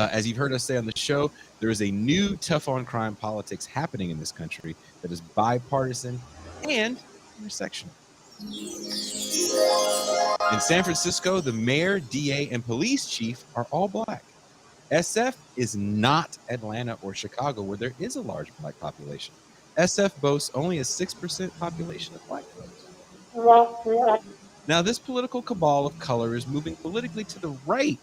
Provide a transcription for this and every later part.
As you've heard us say on the show, there is a new tough on crime politics happening in this country that is bipartisan and intersectional. In San Francisco, the mayor, DA, and police chief are all black. SF is not Atlanta or Chicago, where there is a large black population. SF boasts only a 6% population of black folks. Now, this political cabal of color is moving politically to the right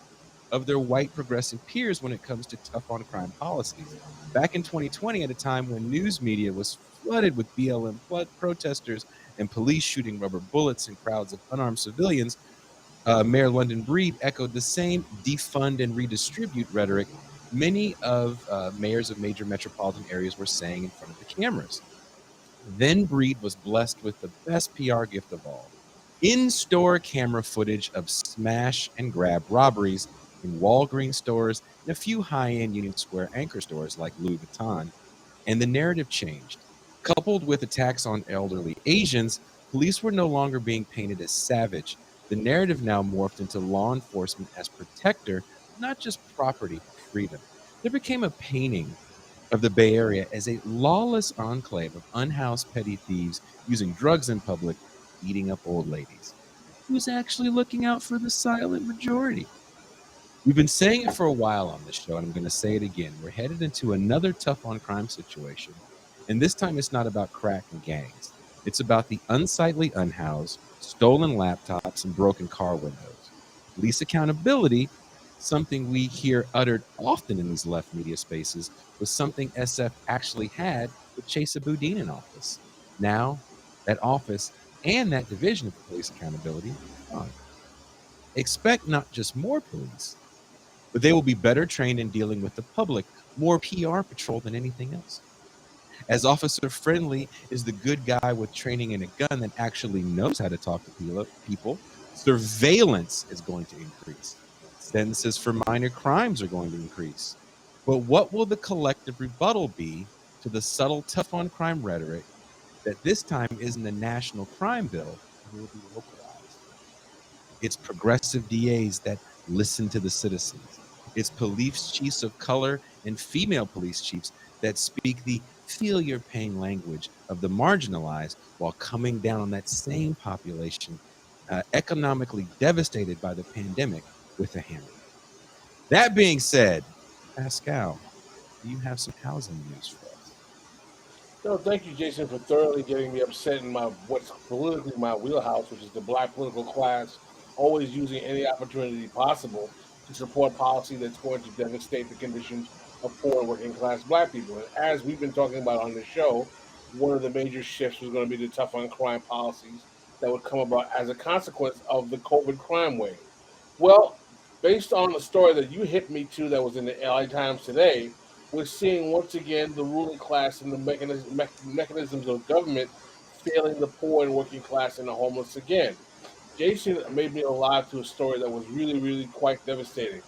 of their white progressive peers when it comes to tough on crime policies. Back in 2020, at a time when news media was flooded with BLM protesters and police shooting rubber bullets in crowds of unarmed civilians, Mayor London Breed echoed the same defund and redistribute rhetoric many of mayors of major metropolitan areas were saying in front of the cameras. Then Breed was blessed with the best PR gift of all: in-store camera footage of smash and grab robberies in Walgreens stores and a few high-end Union Square anchor stores like Louis Vuitton. And the narrative changed. Coupled with attacks on elderly Asians, police were no longer being painted as savage. The narrative now morphed into law enforcement as protector, not just property freedom. There became a painting of the Bay Area as a lawless enclave of unhoused petty thieves using drugs in public, beating up old ladies. Who's actually looking out for the silent majority? We've been saying it for a while on this show, and I'm going to say it again. We're headed into another tough on crime situation, and this time it's not about crack and gangs. It's about the unsightly unhoused, stolen laptops, and broken car windows. Police accountability, something we hear uttered often in these left media spaces, was something SF actually had with Chesa Boudin in office. Now, that office and that division of police accountability is gone. Expect not just more police, but they will be better trained in dealing with the public, more PR patrol than anything else. As officer friendly is the good guy with training in a gun that actually knows how to talk to people, surveillance is going to increase. Sentences for minor crimes are going to increase. But what will the collective rebuttal be to the subtle tough on crime rhetoric that this time isn't a national crime bill, it will be localized? It's progressive DAs that listen to the citizens. It's police chiefs of color and female police chiefs that speak the feel your pain language of the marginalized while coming down on that same population economically devastated by the pandemic with a hammer. That being said, Pascal, do you have some housing news for us? No, thank you, Jason, for thoroughly getting me upset in what's politically my wheelhouse, which is the black political class, always using any opportunity possible to support policy that's going to devastate the conditions of poor and working class black people. And as we've been talking about on the show, one of the major shifts was going to be the tough on crime policies that would come about as a consequence of the COVID crime wave. Well, based on the story that you hit me to that was in the LA Times today, we're seeing once again the ruling class and the mechanisms of government failing the poor and working class and the homeless again. Jason made me alive to a story that was really, really quite devastating.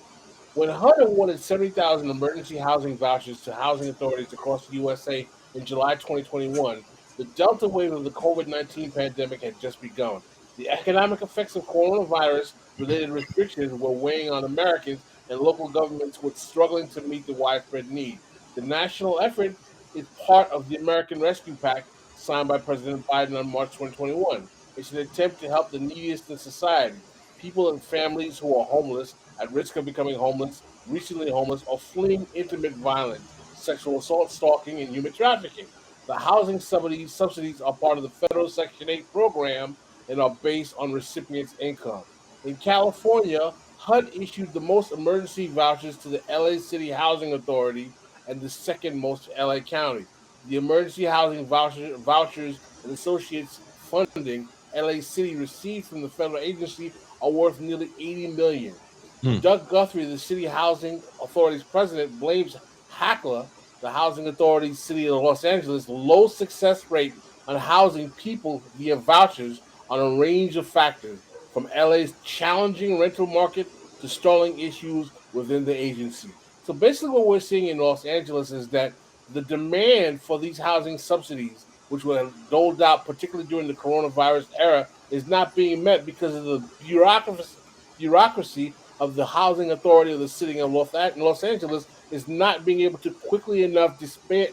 When HUD awarded 70,000 emergency housing vouchers to housing authorities across the USA in July 2021, the Delta wave of the COVID-19 pandemic had just begun. The economic effects of coronavirus related restrictions were weighing on Americans, and local governments were struggling to meet the widespread need. The national effort is part of the American Rescue Pact signed by President Biden on March 2021. It's an attempt to help the neediest in society, people and families who are homeless, at risk of becoming homeless, recently homeless, or fleeing intimate violence, sexual assault, stalking, and human trafficking. The housing subsidies are part of the federal Section 8 program and are based on recipients' income. In California, HUD issued the most emergency vouchers to the LA City Housing Authority and the second most to LA County. The emergency housing vouchers and associates funding LA City received from the federal agency are worth nearly 80 million. Hmm. Doug Guthrie, the City Housing Authority's president, blames HACLA, the Housing Authority's City of Los Angeles, low success rate on housing people via vouchers on a range of factors, from LA's challenging rental market to stalling issues within the agency. So basically, what we're seeing in Los Angeles is that the demand for these housing subsidies, which were doled out particularly during the coronavirus era, is not being met because of the bureaucracy of the housing authority of the city of Los Angeles is not being able to quickly enough dispatch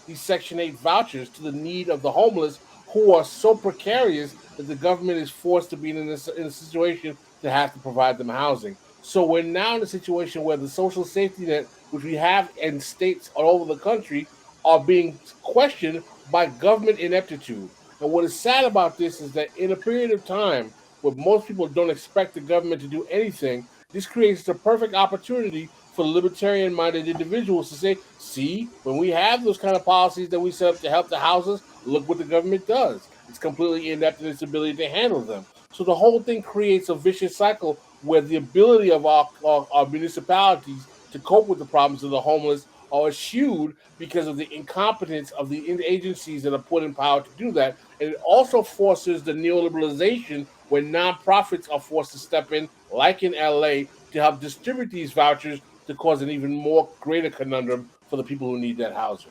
these Section 8 vouchers to the need of the homeless who are so precarious that the government is forced to be in a situation to have to provide them housing. So we're now in a situation where the social safety net, which we have in states all over the country, are being questioned by government ineptitude. And what is sad about this is that in a period of time where most people don't expect the government to do anything, this creates the perfect opportunity for libertarian minded individuals to say, see, when we have those kind of policies that we set up to help the houses, look what the government does. It's completely inept in its ability to handle them. So the whole thing creates a vicious cycle where the ability of our municipalities to cope with the problems of the homeless are eschewed because of the incompetence of the agencies that are put in power to do that. And it also forces the neoliberalization where nonprofits are forced to step in, like in LA, to help distribute these vouchers to cause an even more greater conundrum for the people who need that housing.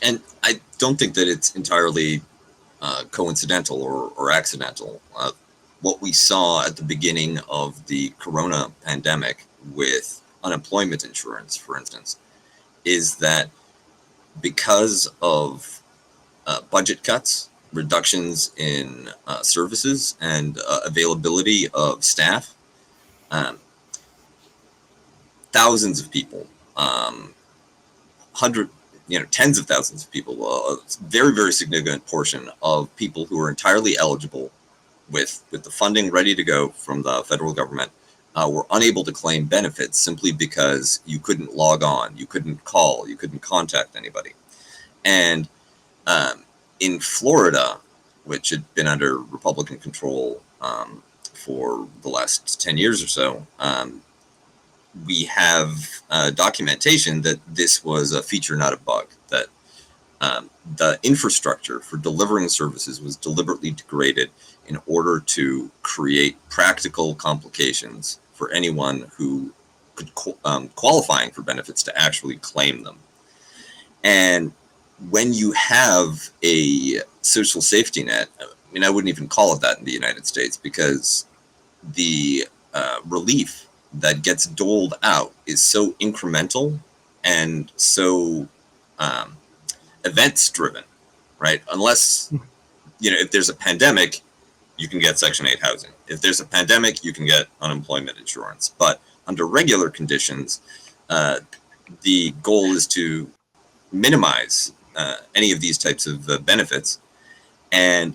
And I don't think that it's entirely coincidental or accidental. What we saw at the beginning of the corona pandemic with unemployment insurance, for instance, is that because of budget cuts, reductions in services, and availability of staff, um, thousands of people, hundred, tens of thousands of people, a very, very significant portion of people who are entirely eligible with the funding ready to go from the federal government were unable to claim benefits simply because you couldn't log on, you couldn't call, you couldn't contact anybody. And in Florida, which had been under Republican control for the last 10 years or so, we have documentation that this was a feature, not a bug, that the infrastructure for delivering services was deliberately degraded in order to create practical complications for anyone who could qualifying for benefits to actually claim them. And when you have a social safety net, I mean, I wouldn't even call it that in the United States, because the relief that gets doled out is so incremental and so events driven, right? Unless, if there's a pandemic, you can get Section 8 housing. If there's a pandemic, you can get unemployment insurance. But under regular conditions, the goal is to minimize any of these types of benefits. And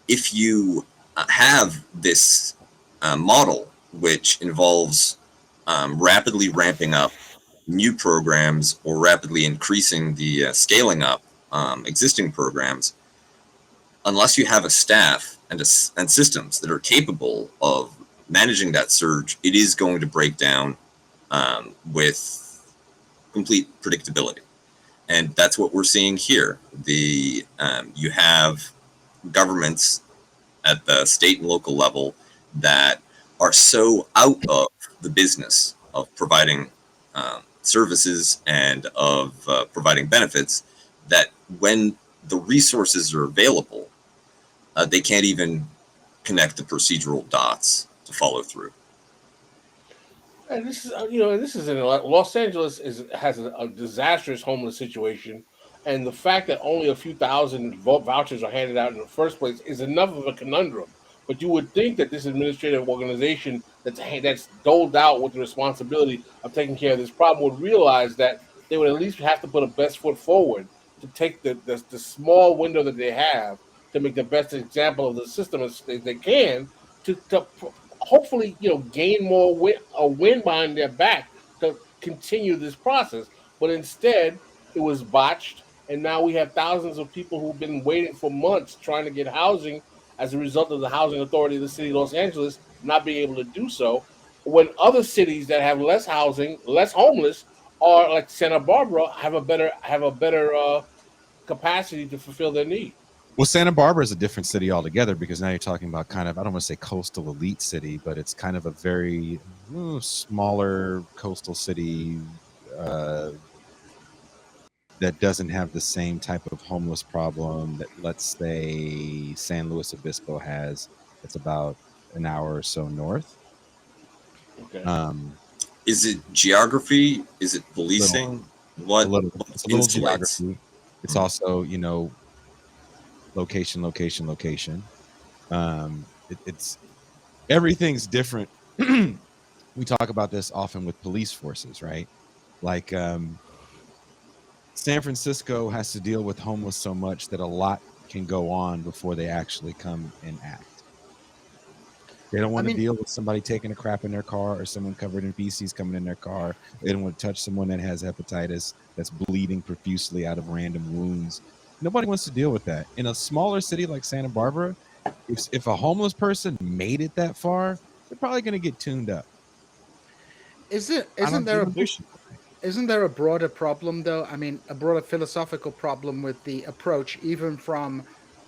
if you have this model, which involves rapidly ramping up new programs or rapidly increasing the scaling up existing programs, unless you have a staff and systems that are capable of managing that surge, it is going to break down with complete predictability. And that's what we're seeing here. You have governments at the state and local level that are so out of the business of providing services and of providing benefits that when the resources are available, they can't even connect the procedural dots to follow through. And this is in Los Angeles has a disastrous homeless situation, and the fact that only a few thousand vouchers are handed out in the first place is enough of a conundrum. But you would think that this administrative organization that's doled out with the responsibility of taking care of this problem would realize that they would at least have to put a best foot forward to take the small window that they have to make the best example of the system as they can to hopefully gain more a win behind their back to continue this process. But instead, it was botched, and now we have thousands of people who've been waiting for months trying to get housing as a result of the housing authority of the city of Los Angeles not being able to do so. When other cities that have less housing, less homeless, are like Santa Barbara, have a better capacity to fulfill their need. Well, Santa Barbara is a different city altogether, because now you're talking about kind of, I don't want to say coastal elite city, but it's kind of a very smaller coastal city that doesn't have the same type of homeless problem that, let's say, San Luis Obispo has. It's about an hour or so north. Okay. Is it geography? Is it policing? What It's a little insulates? geography. It's also, location. It's everything's different. We talk about this often with police forces, right? Like San Francisco has to deal with homeless so much that a lot can go on before they actually come and act. They don't want to deal with somebody taking a crap in their car or someone covered in feces coming in their car. They don't want to touch someone that has hepatitis that's bleeding profusely out of random wounds. Nobody wants to deal with that. In a smaller city like Santa Barbara, if a homeless person made it that far, they're probably going to get tuned up. Isn't there a broader problem though? I mean, a broader philosophical problem with the approach, even from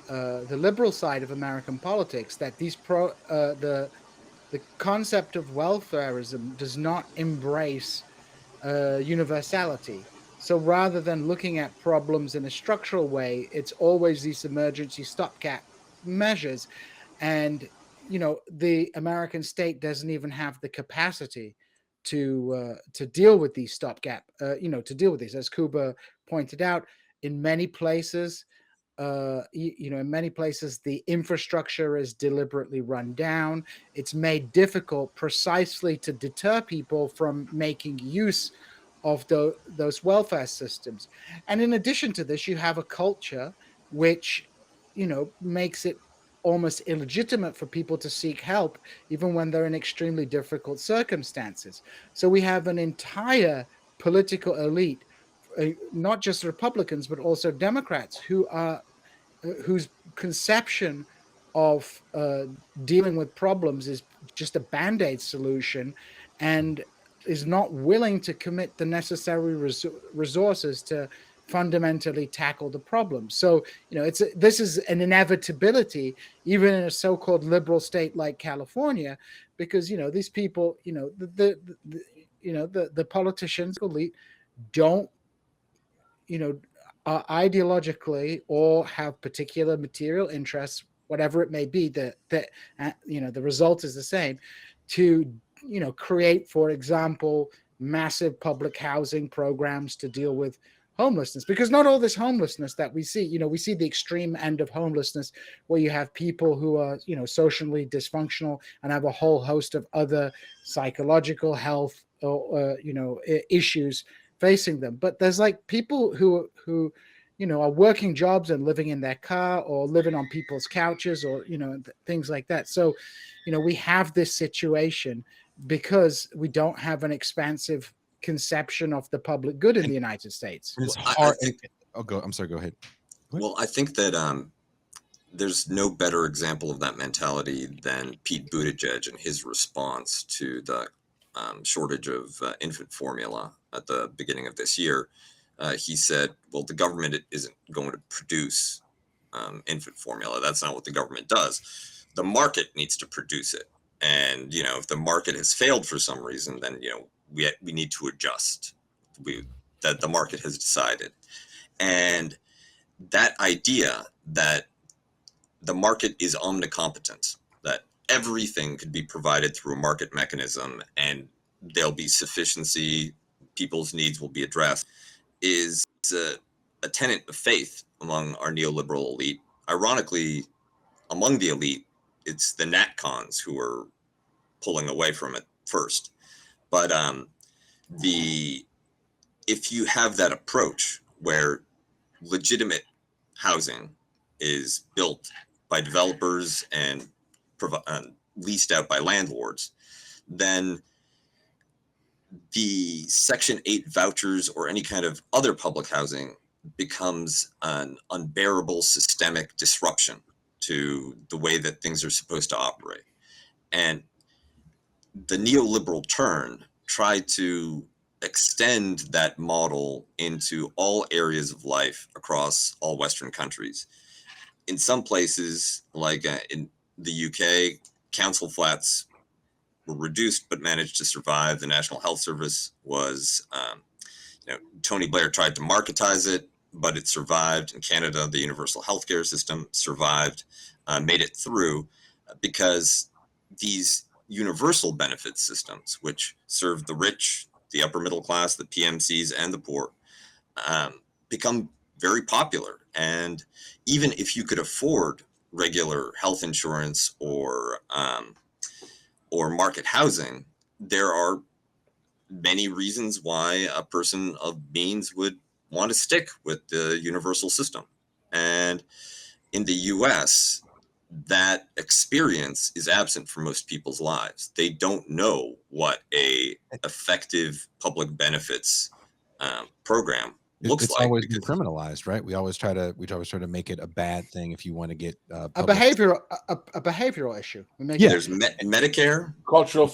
the liberal side of American politics, that the concept of welfarism does not embrace universality. So rather than looking at problems in a structural way, it's always these emergency stopgap measures, and the American state doesn't even have the capacity to deal with these stopgap, to deal with these, as Kuba pointed out. In many places, in many places, the infrastructure is deliberately run down. It's made difficult precisely to deter people from making use of those welfare systems. And in addition to this, you have a culture which, makes it almost illegitimate for people to seek help, even when they're in extremely difficult circumstances. So we have an entire political elite, not just Republicans, but also Democrats, whose conception of dealing with problems is just a band-aid solution, and is not willing to commit the necessary resources to fundamentally tackle the problem. So this is an inevitability even in a so-called liberal state like California, because these people, the politicians, elite, don't ideologically or have particular material interests, whatever it may be, that the result is the same, to create, for example, massive public housing programs to deal with homelessness. Because not all this homelessness that we see, we see the extreme end of homelessness, where you have people who are socially dysfunctional and have a whole host of other psychological health or issues facing them. But there's like people who are working jobs and living in their car or living on people's couches, or things like that. So we have this situation because we don't have an expansive conception of the public good in the United States. It's hard. I'm sorry, go ahead. Well, I think that there's no better example of that mentality than Pete Buttigieg and his response to the shortage of infant formula at the beginning of this year. He said, well, the government isn't going to produce infant formula. That's not what the government does. The market needs to produce it. And, if the market has failed for some reason, then, we need to adjust. That the market has decided. And that idea that the market is omnicompetent, that everything could be provided through a market mechanism and there'll be sufficiency, people's needs will be addressed, is a tenet of faith among our neoliberal elite. Ironically, among the elite, it's the NatCons who are pulling away from it first. But if you have that approach where legitimate housing is built by developers and leased out by landlords, then the Section 8 vouchers or any kind of other public housing becomes an unbearable systemic disruption to the way that things are supposed to operate. And the neoliberal turn tried to extend that model into all areas of life across all Western countries. In some places, like in the UK, council flats were reduced but managed to survive. The National Health Service was, Tony Blair tried to marketize it, but it survived. In Canada, the universal healthcare system survived, made it through, because these universal benefit systems, which serve the rich, the upper middle class, the PMCs, and the poor, become very popular. And even if you could afford regular health insurance or market housing, there are many reasons why a person of means would want to stick with the universal system. And in the US, that experience is absent from most people's lives. They don't know what a effective public benefits program looks It's like. always been criminalized, right? We always try to make it a bad thing if you want to get a public. behavioral issue. There's Medicare. Cultural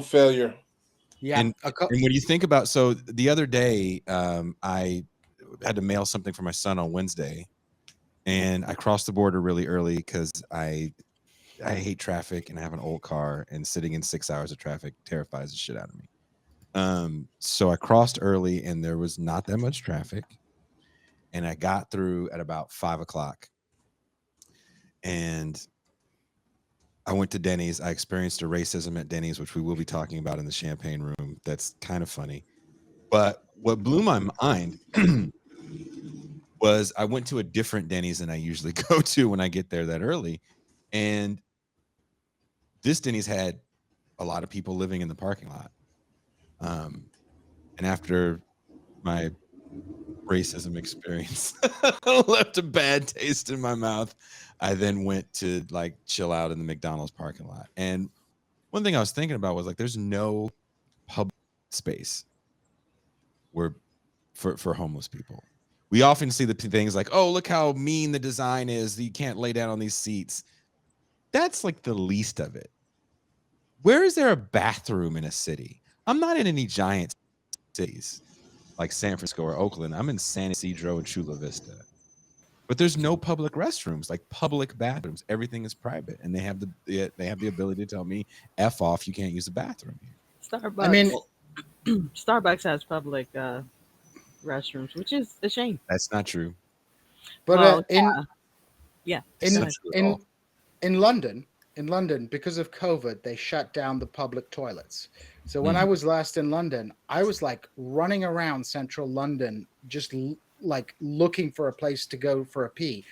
failure. Yeah. And when you think about, so the other day, I had to mail something for my son on Wednesday, and I crossed the border really early because I hate traffic and I have an old car, and sitting in 6 hours of traffic terrifies the shit out of me. So I crossed early and there was not that much traffic, and I got through at about 5:00, and I went to Denny's. I experienced a racism at Denny's, which we will be talking about in the champagne room. That's kind of funny. But what blew my mind was I went to a different Denny's than I usually go to when I get there that early. And this Denny's had a lot of people living in the parking lot. And after my racism experience left a bad taste in my mouth, I then went to like chill out in the McDonald's parking lot. And one thing I was thinking about was like, there's no public space where for homeless people. We often see the things like, oh, look how mean the design is. You can't lay down on these seats. That's like the least of it. Where is there a bathroom in a city? I'm not in any giant cities like San Francisco or Oakland. I'm in San Isidro and Chula Vista. But there's no public restrooms, like public bathrooms. Everything is private, and they have the ability to tell me, "F off, you can't use the bathroom here." Starbucks. I mean, Starbucks has public restrooms, which is a shame. That's not true. but Well, in Not true at all. in London, because of COVID, they shut down the public toilets. So when I was last in London, I was like running around central London, just like looking for a place to go for a pee.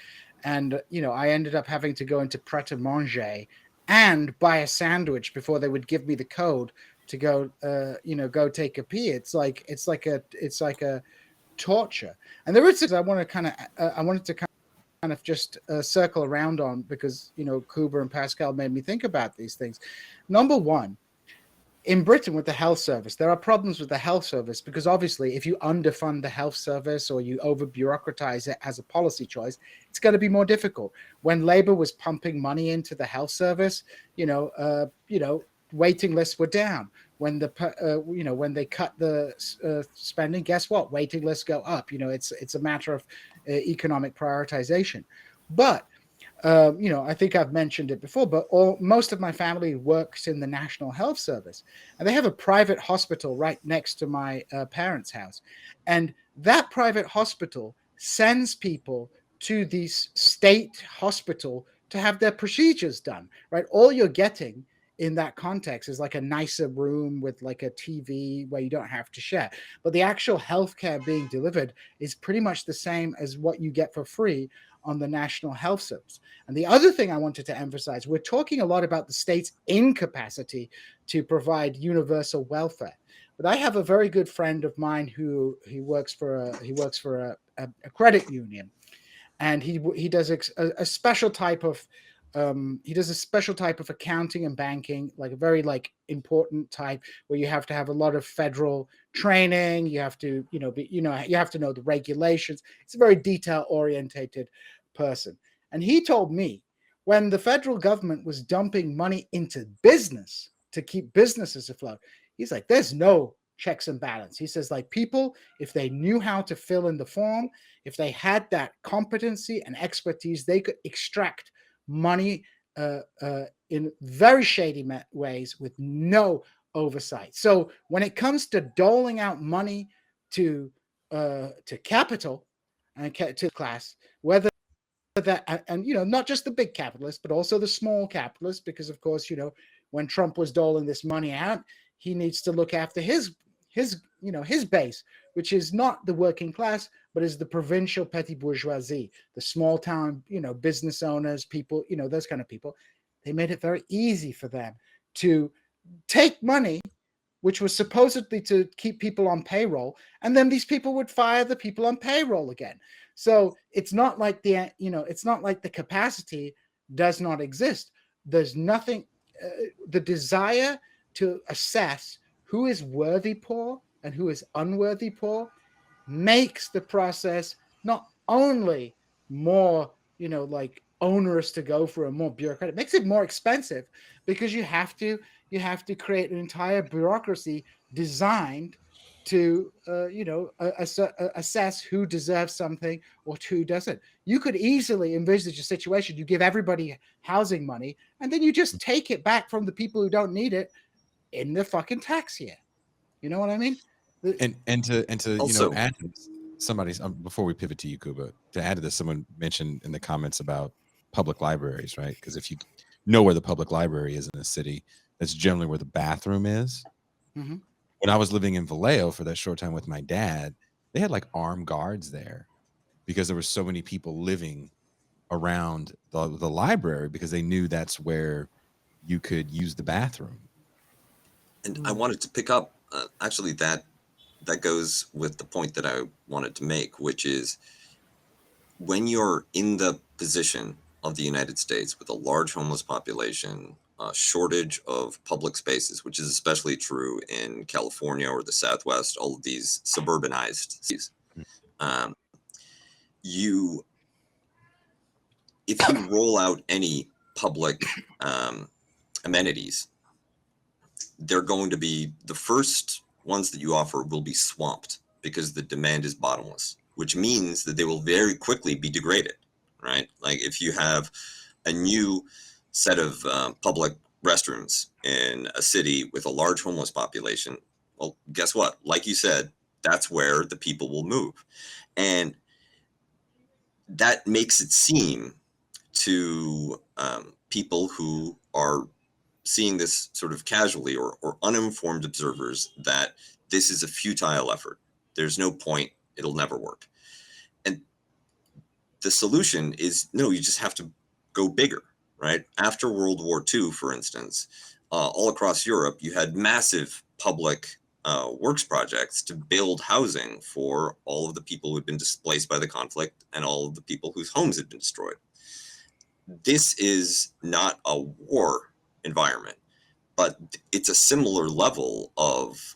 And, I ended up having to go into Pret a Manger and buy a sandwich before they would give me the code to go, go take a pee. It's like a torture. And there is things I wanted to kind of just circle around on, because Kuba and Pascal made me think about these things. Number one, in Britain with the health service, there are problems with the health service because obviously if you underfund the health service or you over bureaucratize it as a policy choice, it's going to be more difficult. When Labour was pumping money into the health service, waiting lists were down. When when they cut the spending, guess what? Waiting lists go up. It's a matter of economic prioritization. But I think I've mentioned it before, but most of my family works in the National Health Service, and they have a private hospital right next to my parents' house. And that private hospital sends people to the state hospital to have their procedures done, right? All you're getting in that context is like a nicer room with like a TV where you don't have to share. But the actual healthcare being delivered is pretty much the same as what you get for free on the National Health Service. And the other thing I wanted to emphasize, we're talking a lot about the state's incapacity to provide universal welfare. But I have a very good friend of mine who works for a credit union, and he does a special type of accounting and banking, like a very important type where you have to have a lot of federal training. You have to, you have to know the regulations. It's a very detail orientated person. And he told me when the federal government was dumping money into business to keep businesses afloat, he's like, there's no checks and balance. He says, like, people, if they knew how to fill in the form, if they had that competency and expertise, they could extract money in very shady ways with no oversight. So when it comes to doling out money to capital and to class, whether that, and not just the big capitalists, but also the small capitalists, because of course, when Trump was doling this money out, he needs to look after his base, which is not the working class, but is the provincial petty bourgeoisie, the small town, business owners, people, those kind of people. They made it very easy for them to take money, which was supposedly to keep people on payroll, and then these people would fire the people on payroll again. So it's not like the capacity does not exist. There's nothing. The desire to assess who is worthy poor and who is unworthy poor makes the process not only more, like onerous to go through and more bureaucratic, it makes it more expensive, because you have to create an entire bureaucracy designed to assess who deserves something or who doesn't. You could easily envisage a situation: you give everybody housing money, and then you just take it back from the people who don't need it in the fucking tax year. You know what I mean? And to Also- add to this, somebody's before we pivot to you, Kuba, to add to this, someone mentioned in the comments about public libraries, right? Because if you know where the public library is in a city, that's generally where the bathroom is. Mhm. When I was living in Vallejo for that short time with my dad, they had like armed guards there because there were so many people living around the library, because they knew that's where you could use the bathroom. And I wanted to pick up actually that goes with the point that I wanted to make, which is when you're in the position of the United States with a large homeless population, a shortage of public spaces, which is especially true in California or the Southwest, all of these suburbanized cities. If you roll out any public amenities, they're going to be the first ones that you offer will be swamped because the demand is bottomless, which means that they will very quickly be degraded, right? Like if you have a new set of public restrooms in a city with a large homeless population, well, guess what? Like you said, that's where the people will move. And that makes it seem to people who are seeing this sort of casually or uninformed observers that this is a futile effort. There's no point. It'll never work. And the solution is no, you just have to go bigger, right? After World War II, for instance, all across Europe, you had massive public works projects to build housing for all of the people who had been displaced by the conflict and all of the people whose homes had been destroyed. This is not a war environment, but it's a similar level of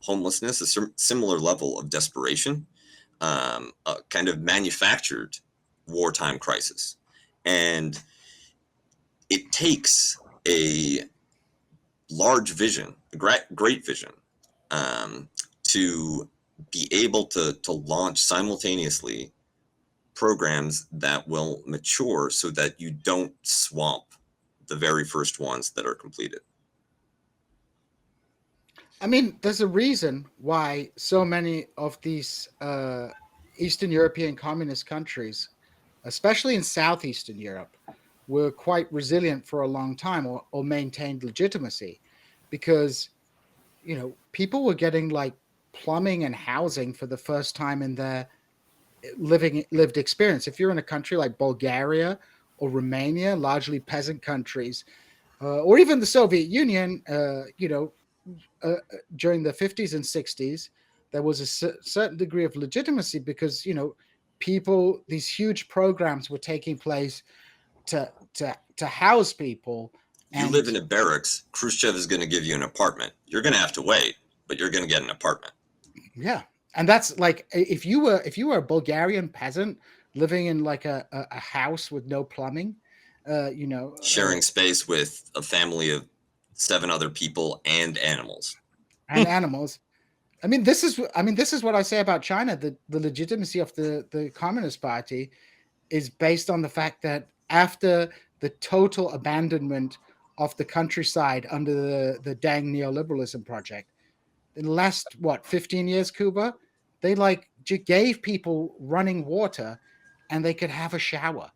homelessness, a similar level of desperation, a kind of manufactured wartime crisis. And it takes a large vision, a great vision, to be able to launch simultaneously programs that will mature so that you don't swamp the very first ones that are completed. I mean, there's a reason why so many of these Eastern European communist countries, especially in Southeastern Europe, were quite resilient for a long time, or maintained legitimacy, because people were getting like plumbing and housing for the first time in their lived experience. If you're in a country like Bulgaria or Romania, largely peasant countries, or even the Soviet Union, during the 50s and 60s, there was a certain degree of legitimacy because, these huge programs were taking place to house people. You live in a barracks, Khrushchev is going to give you an apartment. You're going to have to wait, but you're going to get an apartment. Yeah. And that's like, if you were a Bulgarian peasant living in like a house with no plumbing, sharing space with a family of 7 other people and animals. And animals. I mean, this is what I say about China. The legitimacy of the Communist Party is based on the fact that after the total abandonment of the countryside under the Deng neoliberalism project, in the last 15 years, Cuba, they gave people running water and they could have a shower.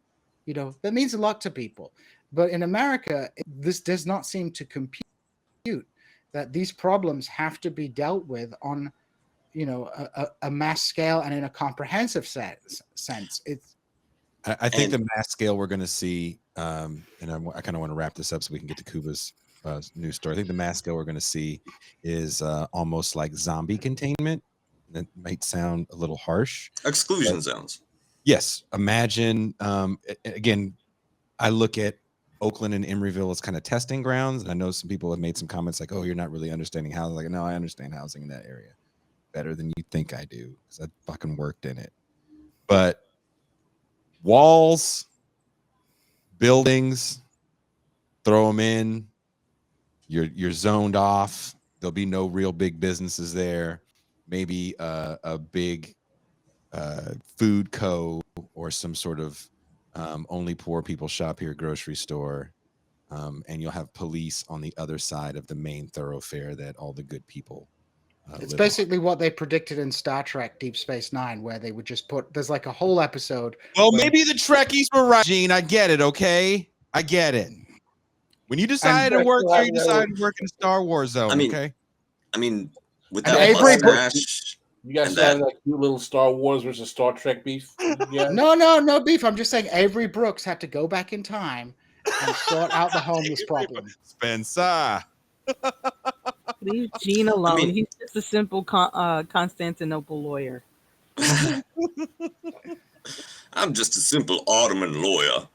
That means a lot to people. But in America, this does not seem to compute that these problems have to be dealt with on, a mass scale and in a comprehensive sense. I think the mass scale we're going to see, and I kind of want to wrap this up so we can get to Kuba's news story. I think the mass scale we're going to see is almost like zombie containment. That might sound a little harsh. Exclusion zones. Yes. Imagine, again, I look at Oakland and Emeryville as kind of testing grounds. And I know some people have made some comments like, oh, you're not really understanding housing. Like, no, I understand housing in that area better than you think I do because I fucking worked in it. But walls, buildings, throw them in, you're zoned off. There'll be no real big businesses there. Maybe a big food co or some sort of only poor people shop here grocery store. And you'll have police on the other side of the main thoroughfare that all the good people it's basically what they predicted in Star Trek Deep Space Nine, where they would just there's like a whole episode. Well, maybe the Trekkies were right, Gene. I get it, okay? I get it. When you decide to work there, you decide to work in Star Wars zone, okay? I mean, with that mustache... You guys have that cute little Star Wars versus Star Trek beef? Yeah. No beef. I'm just saying Avery Brooks had to go back in time and sort out the homeless problem. Spencer. Leave Gene alone. He's just a simple Constantinople lawyer. I'm just a simple Ottoman lawyer.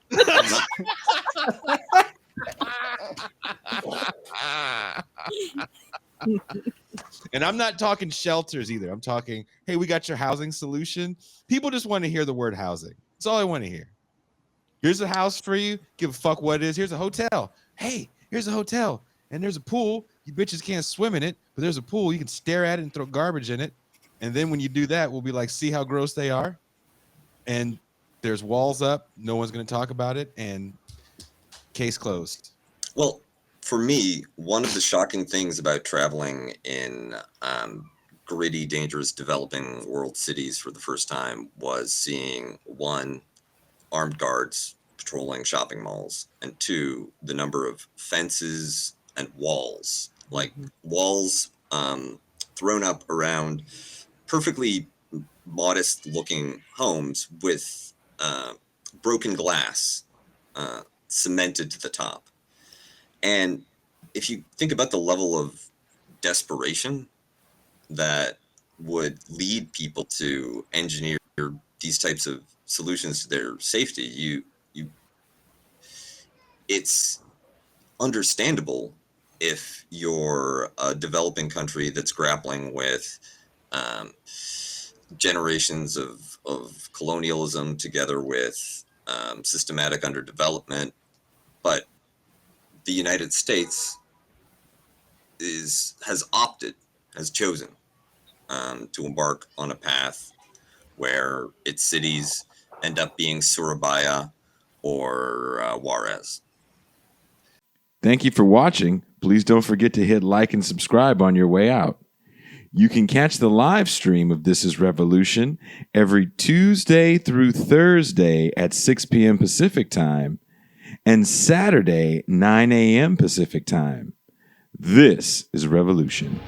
And I'm not talking shelters either. I'm talking, hey, we got your housing solution. People just want to hear the word housing. That's all I want to hear. Here's a house for you. Give a fuck what it is. Here's a hotel. Hey, here's a hotel. And there's a pool. You bitches can't swim in it, but there's a pool. You can stare at it and throw garbage in it. And then when you do that, we'll be like, see how gross they are? And there's walls up. No one's going to talk about it. And case closed. Well, for me, one of the shocking things about traveling in gritty, dangerous, developing world cities for the first time was seeing, one, armed guards patrolling shopping malls, and two, the number of fences and walls, like walls thrown up around perfectly modest-looking homes with broken glass cemented to the top. And if you think about the level of desperation that would lead people to engineer these types of solutions to their safety, it's understandable if you're a developing country that's grappling with generations of colonialism together with systematic underdevelopment. But the United States has chosen to embark on a path where its cities end up being Surabaya or Juarez. Thank you for watching. Please don't forget to hit like and subscribe on your way out. You can catch the live stream of This Is Revolution every Tuesday through Thursday at 6 p.m. Pacific Time and Saturday, 9 a.m. Pacific Time. This is Revolution.